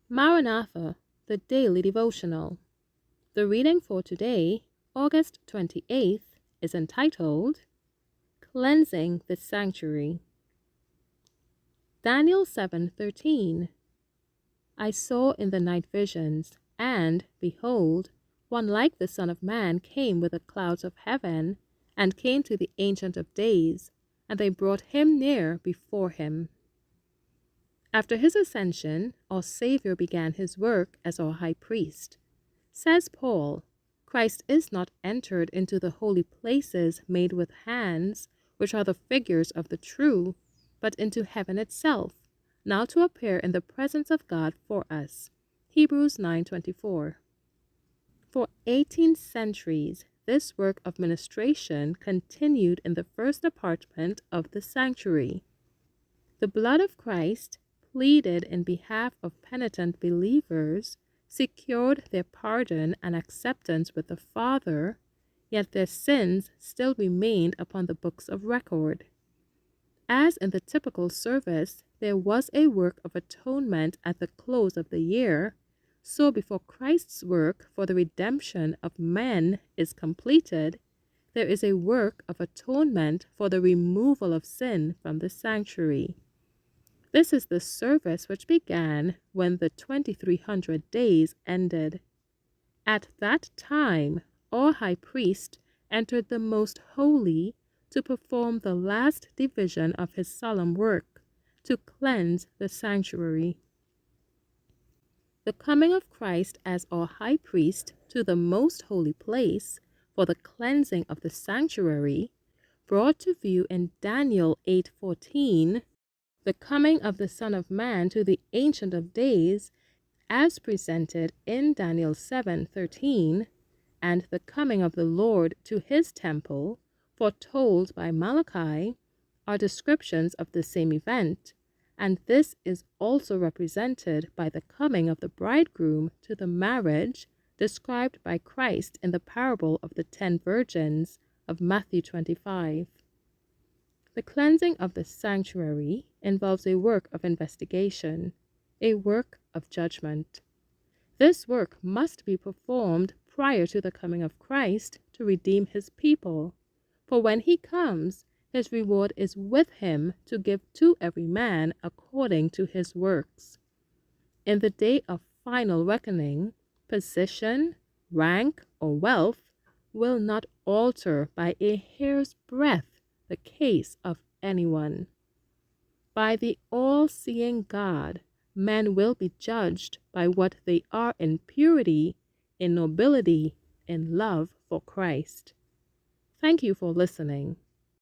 Maranatha, the Daily Devotional. The reading for today, August 28th, is entitled Cleansing the Sanctuary. Daniel 7:13. I saw in the night visions, and, behold, one like the Son of Man came with the clouds of heaven, and came to the Ancient of Days, and they brought him near before him. After his ascension, our Savior began his work as our high priest. Says Paul, Christ is not entered into the holy places made with hands, which are the figures of the true, but into heaven itself, now to appear in the presence of God for us. Hebrews 9:24. For 18 centuries, this work of ministration continued in the first apartment of the sanctuary. The blood of Christ, pleaded in behalf of penitent believers, secured their pardon and acceptance with the Father, yet their sins still remained upon the books of record. As in the typical service, there was a work of atonement at the close of the year, so before Christ's work for the redemption of men is completed, there is a work of atonement for the removal of sin from the sanctuary. This is the service which began when the 2300 days ended. At that time, our high priest entered the most holy to perform the last division of his solemn work, to cleanse the sanctuary. The coming of Christ as our high priest to the most holy place for the cleansing of the sanctuary, brought to view in Daniel 8:14, the coming of the Son of Man to the Ancient of Days, as presented in Daniel 7:13, and the coming of the Lord to his temple, foretold by Malachi, are descriptions of the same event, and this is also represented by the coming of the bridegroom to the marriage described by Christ in the parable of the 10 virgins of Matthew 25. The cleansing of the sanctuary involves a work of investigation, a work of judgment. This work must be performed prior to the coming of Christ to redeem his people, for when he comes, his reward is with him to give to every man according to his works. In the day of final reckoning, position, rank, or wealth will not alter by a hair's breadth the case of anyone. By the all-seeing God, men will be judged by what they are in purity, in nobility, in love for Christ. Thank you for listening.